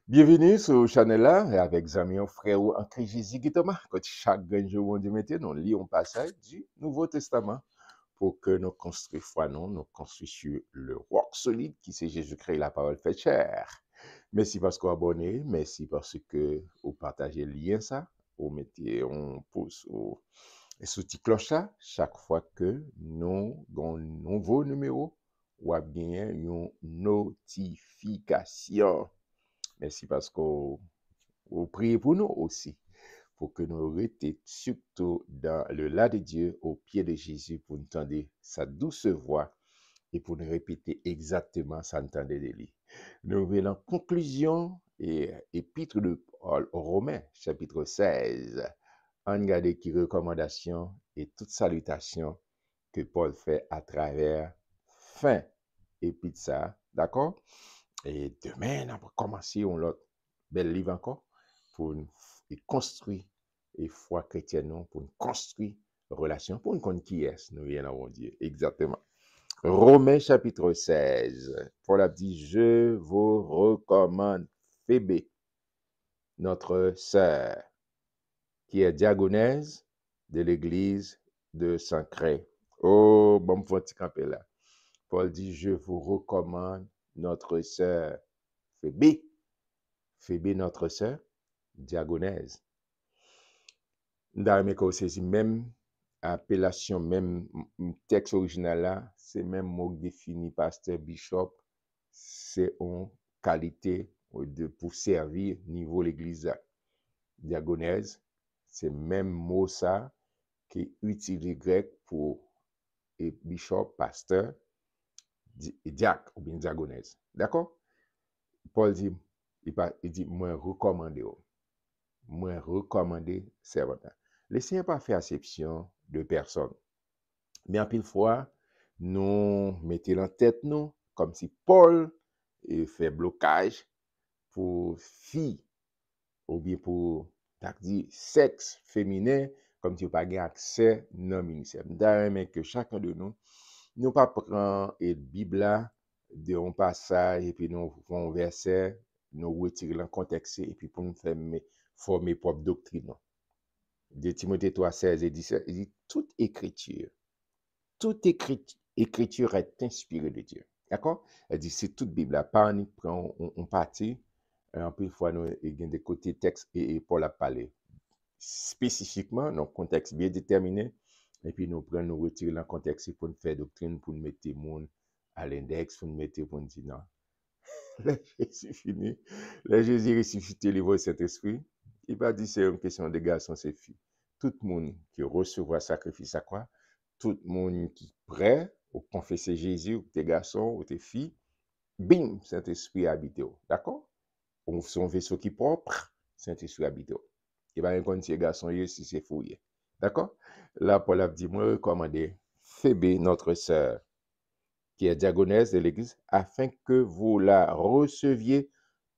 Bienvenue sur le channel là, et avec amis, frère en Christ Jésus qui Thomas. Quand chaque jour, on dit maintenant, nous lisons un passage du Nouveau Testament pour que nous construisons foi, nous construisons sur le roc solide qui c'est Jésus-Christ, la parole fait chair. Merci parce que vous abonnez, merci parce que vous partagez le lien ça, vous mettez, on pouce sous petit cloche là, chaque fois que nous avons un nouveau numéro, ou bien une notification. Merci parce que vous priez pour nous aussi, pour que nous restions surtout dans le là de Dieu, au pied de Jésus, pour entendre sa douce voix et pour nous répéter exactement ça entendait de lui. Nous venons en conclusion et épître de Paul aux Romains, chapitre 16. On regarde qui recommandation et toute salutation que Paul fait à travers fin épître ça, d'accord? Et demain, on va commencer un autre bel livre encore pour nous construire et foi chrétienne, pour nous construire relation, pour nous connaître qui est, nous venons Dieu. Exactement. Romains chapitre 16. Paul a dit, je vous recommande Phébé, notre sœur, qui est diagonèse de l'église de Saint-Cré. Oh, bon, faut camper là. Paul dit, je vous recommande notre sœur Phébé. Phébé, notre sœur, diagonèse. Dans le même appellation, même texte original là, c'est même mot défini pasteur bishop, c'est une qualité pour servir niveau l'église. Diagonèse, c'est même mot ça qui est utilisé grec pour bishop, pasteur, diacre ou bien diagonèse. D'accord? Paul dit, il dit, moi recommander servant. Le Seigneur pas fait exception de personne. Mais en pile fois, nous mettons en tête nous, comme si Paul fait blocage pour filles, ou bien pour, sexe féminin, comme si vous n'avez pas accès non ministère. D'ailleurs, que chacun de nous, nous pas prendre la Bible de un passage et puis nous un verset, nous retirer le contexte et puis pour nous faire former propre doctrine. De Timothée 3, 16 et 17, il dit toute écriture est inspirée de Dieu. D'accord? Elle dit c'est toute Bible, pas on prend on partie, en plus fois nous il y a des côtés texte et Paul a parlé spécifiquement dans un contexte bien déterminé et puis nous prenons nous retirer le contexte pour nous faire doctrine pour nous mettre le monde à l'index pour nous mettre pour nous dire non. Là, Jésus fini. Là, Jésus ressuscité le voix Saint-Esprit. Il va dire c'est une question de garçons et filles. Tout le monde qui recevra sacrifice à quoi? Tout le monde qui est prêt au confesser Jésus, ou tes garçons, ou tes filles, bim, Saint-Esprit habite. D'accord? On son vaisseau qui est propre, Saint-Esprit habite. Il va répondre ces garçons, si c'est fouillé. D'accord? Là, Paul a dit, moi, recommander Phébé, notre sœur, qui est diagonèse de l'Église, afin que vous la receviez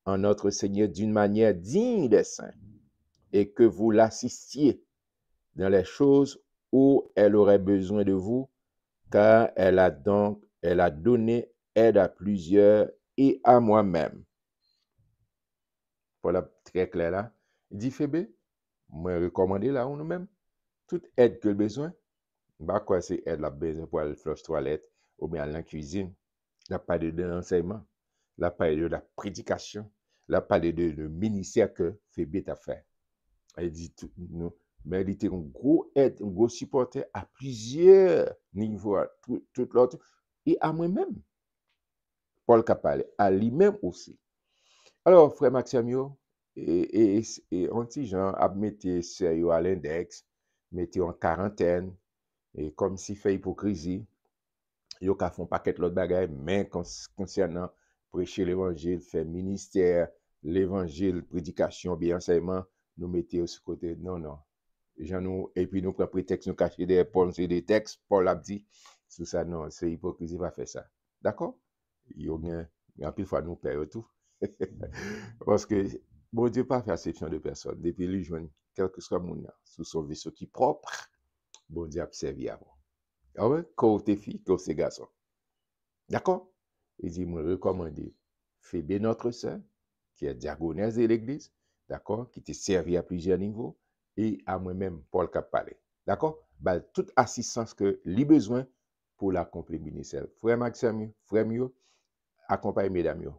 en notre Seigneur d'une manière digne des saints et que vous l'assistiez dans les choses où elle aurait besoin de vous, car elle a donné aide à plusieurs et à moi-même. Voilà, très clair là. Il dit, Phébé, moi recommander là, nous-mêmes, toute aide que le besoin, bah quoi c'est aide la besoin pour aller flush toilette ou bien aller dans la cuisine. La parlé de l'enseignement, la parlé de la prédication, la parlé de le ministère que Phébé t'a fait. Elle dit tout, nous, mais elle était un gros aide, un gros supporter à plusieurs niveaux, à tout l'autre, et à moi-même. Paul a parlé, à lui-même aussi. Alors, frère Maxime, on dit, genre, a mettez sérieux à l'index, mettez en quarantaine, et comme si fait hypocrisie, yo ka font paquet l'autre bagaille, mais concernant prêcher l'évangile, faire ministère, l'évangile, prédication, bien enseignement, nous mettons ce côté. Non, non. Et puis nous prenons prétexte, nous cacher des Paul, c'est des textes, Paul a dit, tout ça, non, c'est hypocrisie, va faire ça. D'accord? Il y a un peu de fois nous perdons tout. Parce que, bon Dieu, pas fait exception de personne. Depuis lui, joindre, quel que soit mon nom, sous son vaisseau qui est propre, bon Dieu a servi avant. Ah ouais? Côté fille, côté garçon. D'accord? Il dit, moi, recommander Phébé, notre sœur, qui est diaconesse de l'Église, d'accord, qui t'a servi à plusieurs niveaux, et à moi-même, Paul Cap-Palais, d'accord? Bah, toute assistance que lui besoin pour l'accomplir ministère. Frère Maxime, frère Mio, accompagne mesdames, yo.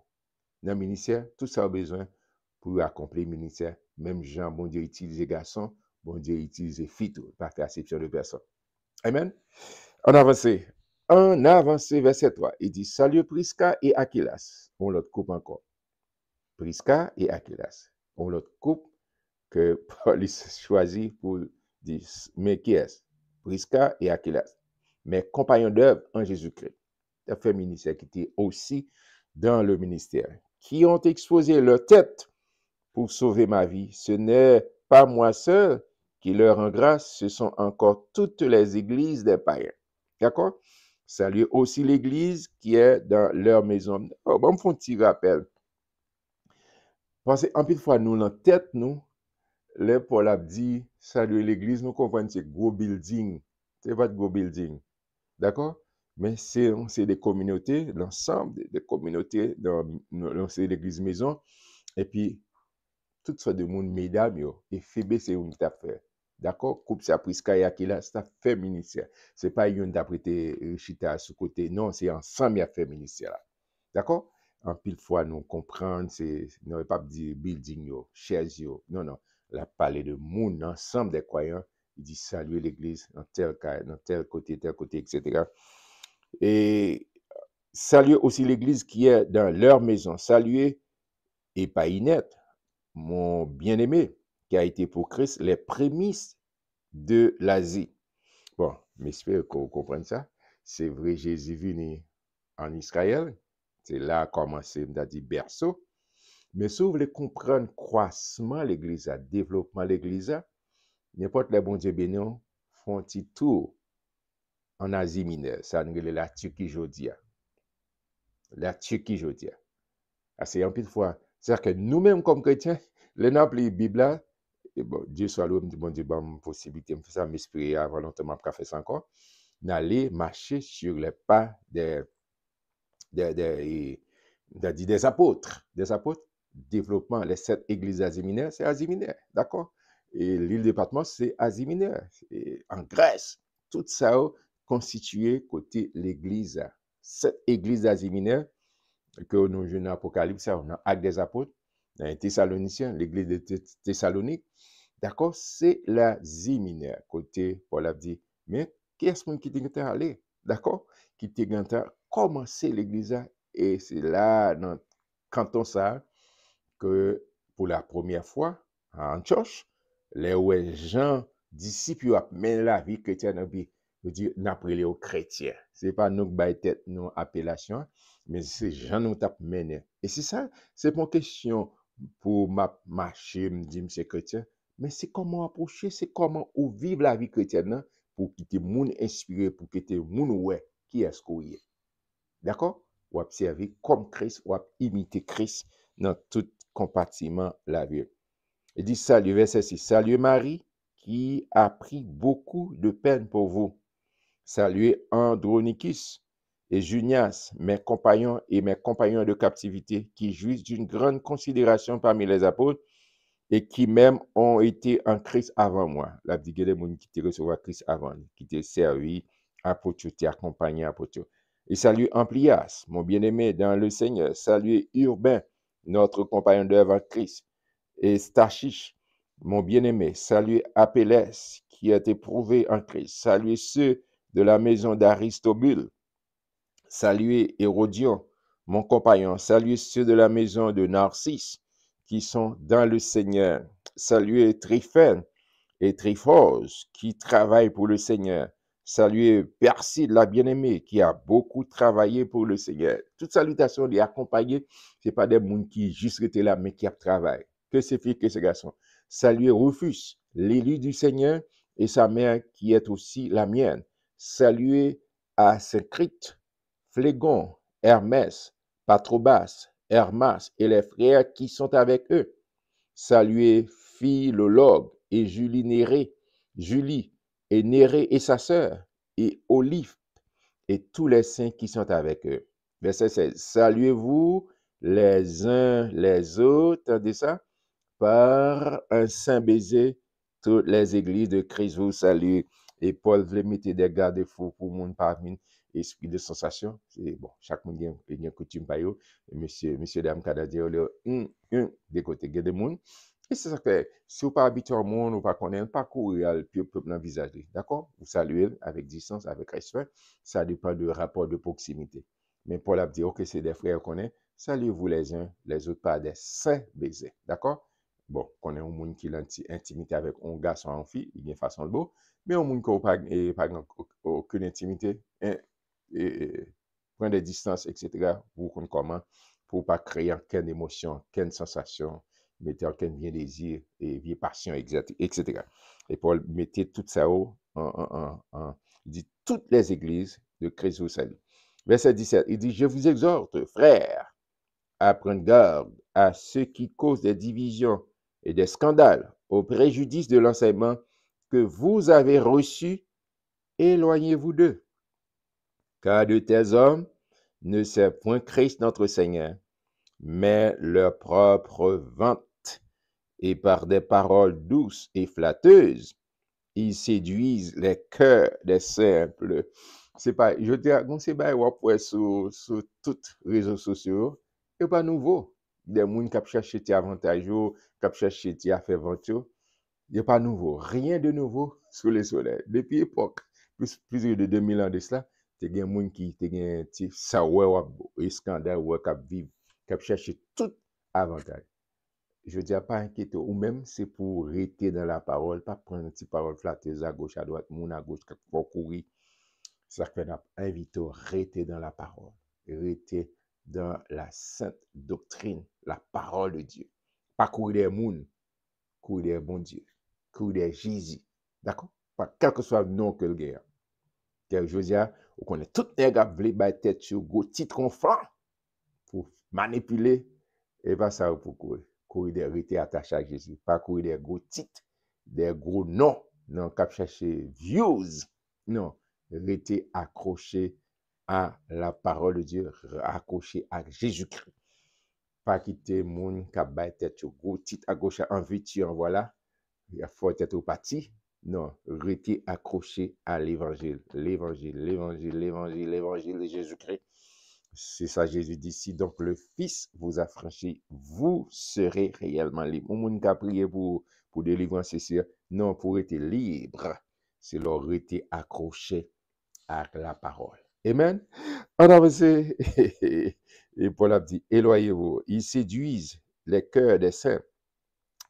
Dans le ministère, tout ça a besoin pour accomplir le ministère. Même Jean, bon Dieu, utilise garçons, bon Dieu, utilise filles, pas faire exception de personne. Amen. On avance. On avance, verset 3. Il dit, salut Prisca et Aquilas. On l'autre coupe encore. Prisca et Aquilas. On l'autre coupe que Paul choisit pour dire, mais qui est-ce? Prisca et Aquilas. Mes compagnons d'œuvre en Jésus-Christ. Ça fait ministère qui était aussi dans le ministère, qui ont exposé leur tête pour sauver ma vie. Ce n'est pas moi seul qui leur rend grâce, ce sont encore toutes les églises des païens. D'accord? Salut aussi l'église qui est dans leur maison. Oh, bon, me font un petit rappel. Parce qu'en plus de fois, nous, dans tête, nous, les Paul a dit, salut l'église, nous comprenons que c'est gros building. C'est pas de gros building. D'accord? Mais c'est des communautés, l'ensemble des communautés dans l'église maison. Et puis, toutes sortes de monde, mesdames, yo, et Phébé, c'est une qui t'a fait. D'accord? Coupe ça, Prisca et Aquila, c'est un fait ministère. C'est pas une qui prêté Richita à ce côté. Non, c'est ensemble qui a fait ministère. D'accord? En pile fois, nous comprendre, c'est, non, pas dire building, yo, chaises, yo. Non, non. La parler de monde, ensemble des croyants. Il dit saluer l'église dans tel cas, dans tel côté, etc. Et saluer aussi l'église qui est dans leur maison. Saluer Épaïnette, mon bien-aimé, qui a été pour Christ les prémices de l'Asie. Bon, j'espère que vous comprenez ça. C'est vrai, Jésus est venu en Israël. C'est là a commencé, on a dit berceau. Mais si vous voulez comprendre croissement l'Église, développement l'Église, n'importe les bons Dieu bénis font un petit tour en Asie mineure. Ça nous la Turquie jodia. La Turquie jodia. C'est un peu de fois. C'est-à-dire que nous-mêmes, comme chrétiens, les nous la Bible, et bon, Dieu soit loué, bon Dieu, bon, possibilité, me faire ça, m'espérer avant longtemps, m'a fait ça encore, d'aller marcher sur les pas des apôtres. Des apôtres, développement, les 7 églises asiminaires, c'est asiminaire, d'accord? Et l'île de Patmos, c'est asiminaire. En Grèce, tout ça constitué côté l'église. 7 églises asiminaires, que nous jouons dans l'Apocalypse, on a Actes des Apôtres, dans les Thessaloniciens, l'église de Thessalonique. D'accord? C'est la mineure. Côté, Paul a dit, mais qui est-ce qui est allé? D'accord? Qui est commencer l'église? Et c'est là, dans le canton ça, que pour la première fois, à Antioche, les gens, disciples, mènent la vie chrétienne, nous dit, n'appelez aux chrétiens. Ce n'est pas nous qui baillons tête, nous, appellation, mais c'est gens nous tap mené. Et c'est ça, c'est mon question pour ma marcher, me dire, monsieur chrétien, mais c'est comment approcher, c'est comment ou vivre la vie chrétienne, pour quitter monde inspiré, pour quitter monde ouais, qui est-ce qu'on est. D'accord? Ou observer comme Christ, ou imiter Christ dans tout compartiment la vie. Il dit salut, verset 6. Salut Marie, qui a pris beaucoup de peine pour vous. Saluez Andronicus et Junias, mes compagnons et mes compagnons de captivité, qui jouissent d'une grande considération parmi les apôtres et qui même ont été en Christ avant moi. La vie des gens qui te recevoir Christ avant, qui te servi, apôtre, qui accompagné apôtre. Et salue Amplias, mon bien-aimé dans le Seigneur. Saluez Urbain, notre compagnon d'œuvre en Christ. Et Stachich, mon bien-aimé. Saluez Apelles, qui est éprouvé en Christ. Saluez ceux de la maison d'Aristobule. Saluez Hérodion, mon compagnon. Saluez ceux de la maison de Narcisse, qui sont dans le Seigneur. Saluez Tryphène et Tryphose, qui travaillent pour le Seigneur. Saluez Perside, la bien-aimée, qui a beaucoup travaillé pour le Seigneur. Toute salutation les accompagner, ce n'est pas des gens qui juste étaient là, mais qui ont travaillé. Que ces filles, que ces garçons. Saluez Rufus, l'élu du Seigneur, et sa mère, qui est aussi la mienne. Saluez Asyncrite, Phlégon, Hermès, Patrobas, Hermas et les frères qui sont avec eux. Saluez Philologue et Julie Néré, Julie et Néré et sa sœur, et Olive et tous les saints qui sont avec eux. Verset 16. Saluez-vous les uns les autres, attendez ça, par un saint baiser, toutes les églises de Christ vous saluent. Et Paul voulait mettre des garde-fous pour mon parmi esprit de sensation. C'est bon, chaque monde a une coutume par eux. Monsieur, dame, Canadien, des côtés, il y a des monde. Et c'est ça que, si vous pas habitué au monde, ou pas connaître, pas courir le peuple dans le visage. D'accord? Vous saluez avec distance, avec respect. Ça dépend du rapport de proximité. Mais Paul a dit, ok, c'est des frères qu'on est. Saluez-vous les uns, les autres par des saints baisers. D'accord? Bon, qu'on est un monde qui a intimité avec un garçon ou une fille, il y a une façon de beau. Mais un monde qui n'a pas aucune intimité, prendre des distances, etc., pour qu'on comment, pour pas créer aucune émotion, aucune sensation, mettre aucun bien désir et bien passion, etc. Et Paul mettait tout ça il dit toutes les églises de Christ vous saluent. Verset 17, il dit, je vous exhorte, frères, à prendre garde à ceux qui causent des divisions et des scandales au préjudice de l'enseignement que vous avez reçu, éloignez-vous d'eux. Car de tels hommes ne servent point Christ notre Seigneur, mais leur propre vente, et par des paroles douces et flatteuses, ils séduisent les cœurs des simples. C'est pas, je dirais, c'est pas sur tous les réseaux sociaux, c'est pas nouveau. Des gens qui cherchent des avantages, qui cherchent des affaires ventes, il n'y a pas nouveau. Rien de nouveau sous le soleil. Depuis l'époque, plus de 2000 ans de cela, il y a des gens qui ont ça, ouais, scandale, ouais, qui cherchent tout avantage. Je ne dis pas inquiéter, ou même c'est pour rester dans la parole, pas prendre une petite parole flatteuse à gauche, à droite, mon à gauche, pour courir. Ça fait inviter à rester dans la parole, rester dans la sainte doctrine, la parole de Dieu. Pas courir des mouns, courir des bons dieux, courir des Jésus. D'accord? Pas quel que soit le nom que le gars. Car je veux dire, on connaît tout les gars qui veulent tête sur gros titre confront pour manipuler et pas ça pour courir. Courir des rester attaché à Jésus. Pas courir des gros titres, des gros noms. Non, cap chercher views. Non, rester accroché à la parole de Dieu, accroché à Jésus-Christ. Pas quitter moun cap bay tête sur gros titre à gauche en vertu en voilà. Il faut être au parti. Non, rester accroché à l'évangile. L'évangile, l'évangile, l'évangile, l'évangile de Jésus-Christ. C'est ça, Jésus dit, si donc le Fils vous a franchi, vous serez réellement libre. On n'a pas prié pour délivrance, c'est sûr. Non, pour être libre, c'est leur rester accroché à la parole. Amen. On avance. Et Paul a dit, éloignez-vous. Ils séduisent les cœurs des saints.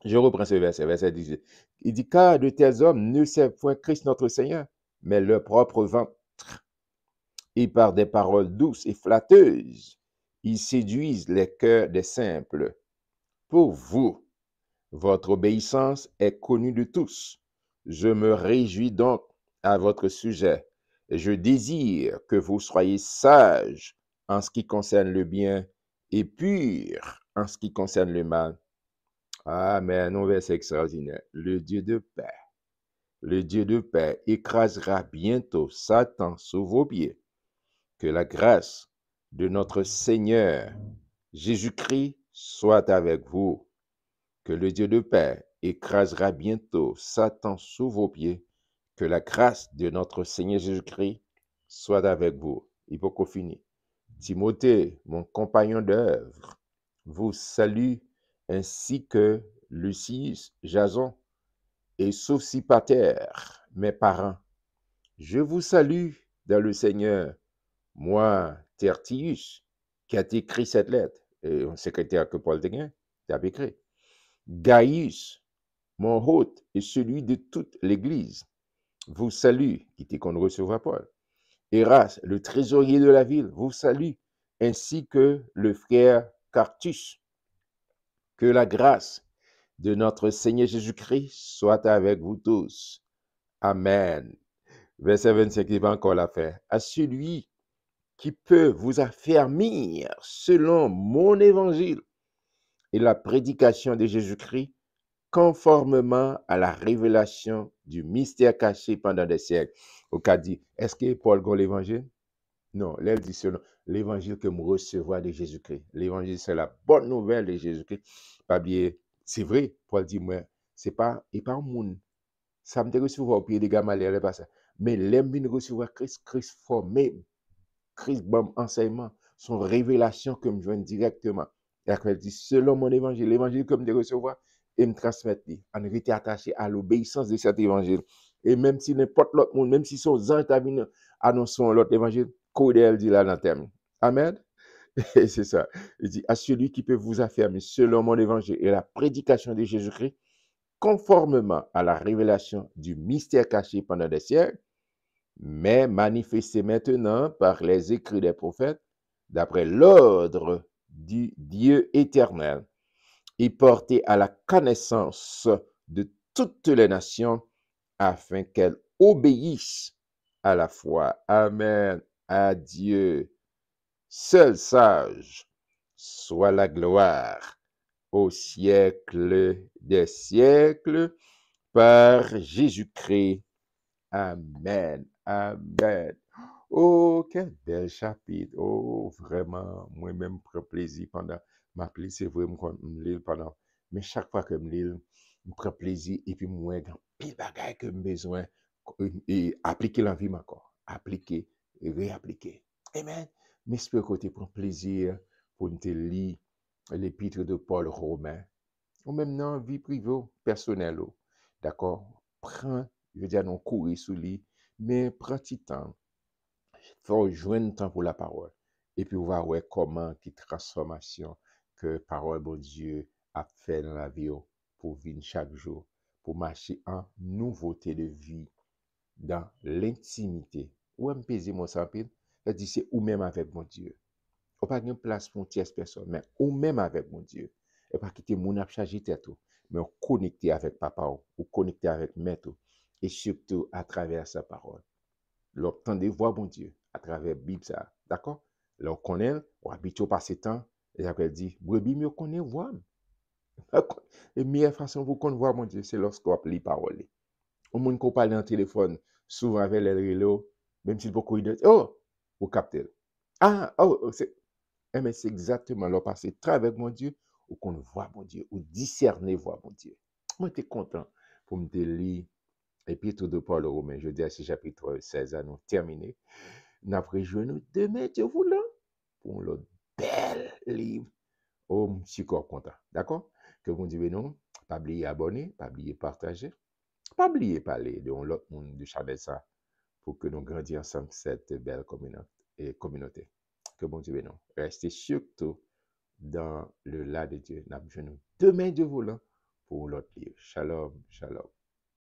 Je reprends ce verset 18. Il dit, car de tels hommes ne servent point Christ notre Seigneur, mais leur propre ventre. Et par des paroles douces et flatteuses, ils séduisent les cœurs des simples. Pour vous, votre obéissance est connue de tous. Je me réjouis donc à votre sujet. Je désire que vous soyez sages en ce qui concerne le bien et purs en ce qui concerne le mal. Amen, un verset extraordinaire. Le Dieu de paix écrasera bientôt Satan sous vos pieds. Que la grâce de notre Seigneur Jésus-Christ soit avec vous. Que le Dieu de paix écrasera bientôt Satan sous vos pieds. Que la grâce de notre Seigneur Jésus-Christ soit avec vous. Il faut qu'on finisse. Timothée, mon compagnon d'œuvre, vous salue ainsi que Lucius, Jason et Sosipater, mes parents. Je vous salue dans le Seigneur. Moi, Tertius, qui a écrit cette lettre, et un secrétaire que Paul Deguin a écrit. Gaius, mon hôte et celui de toute l'Église, vous salue, qui était qu'on recevra Paul. Héras, le trésorier de la ville, vous salue, ainsi que le frère Cartus. Que la grâce de notre Seigneur Jésus-Christ soit avec vous tous. Amen. Verset 25, il va encore la faire. À celui qui peut vous affermir selon mon évangile et la prédication de Jésus-Christ conformément à la révélation du mystère caché pendant des siècles. Au cas dit, est-ce que Paul a l'évangile? Non, là, elle dit selon l'évangile que me recevoir de Jésus-Christ. L'évangile, c'est la bonne nouvelle de Jésus-Christ. Pas oublier, c'est vrai, Paul dit, moi, c'est pas, et pas un monde. Ça me recevoir au pied des Gamaliel, pas ça. Mais l'aime bien recevoir Christ, Christ formé, Christ bon enseignement, son révélation que me joigne directement. Et après, elle dit, selon mon évangile, l'évangile que me recevoir, et me transmettre, en été attaché à l'obéissance de cet évangile. Et même si n'importe l'autre monde, même si son ange t'a venu annoncer l'autre évangile, elle dit là dans le terme. Amen. Et c'est ça. Il dit, à celui qui peut vous affirmer selon mon évangile et la prédication de Jésus-Christ, conformément à la révélation du mystère caché pendant des siècles, mais manifesté maintenant par les écrits des prophètes, d'après l'ordre du Dieu éternel, et porté à la connaissance de toutes les nations, afin qu'elles obéissent à la foi. Amen. À Dieu, seul sage, soit la gloire au siècle des siècles, par Jésus-Christ. Amen. Amen. Oh, quel bel chapitre. Oh, vraiment, moi-même, prends plaisir pendant ma plaisir, c'est vrai, me lire pendant. Mais chaque fois que je lis, je prends plaisir et puis moi, il y a pile bagaille que j'ai besoin et appliquer dans la vie encore. Appliquer et réappliquer. Amen. Mais j'espère que tu prends plaisir pour te lire l'épître de Paul Romain ou même dans la vie privée, personnelle. D'accord? Prends, je veux dire, non courir sous lui, mais prends petit temps. Faut joindre temps pour la parole. Et puis, on va voir comment, qui transformation que parole, bon Dieu, a fait dans la vie pour vivre chaque jour, pour marcher en nouveauté de vie, dans l'intimité. Ou me peser mon sapin, c'est-à-dire c'est ou même avec mon Dieu. Ou pas de place pour une tierce personne, mais ou même avec mon Dieu. Et pas quitter mon ap charger tête ou, mais on connecter avec papa ou connecter avec maître et surtout à travers sa parole. L'obtendez voir mon Dieu à travers Bible ça. D'accord? Là on connaît, on habite au passé temps et après elle dit, brebis mieux connaît voir. Et meilleure façon pour qu'on voit mon Dieu, c'est lorsqu'on lit parole. Au monde qu'on parle dans le téléphone, souvent avec les réseaux, même si beaucoup de oh, vous captez. Ah, oh, c'est mais c'est exactement là, parce que travers mon Dieu, ou qu'on voit mon Dieu, ou discerner voir mon Dieu. Moi, j'étais content pour me lire l'épître de Paul aux Romains. Je dis à ce chapitre 16 à nous terminer. Nous avons joué nous demain, Dieu voulant, pour le bel livre. Oh, je suis content. D'accord? Que vous dites non, pas oublier abonner, pas oublier partager, pas oublier parler de l'autre monde de Chabelle ça pour que nous grandions ensemble cette belle communauté. Que bon Dieu non. Restez surtout dans le là de Dieu. Nous demain Dieu voulant pour l'autre livre. Shalom, shalom.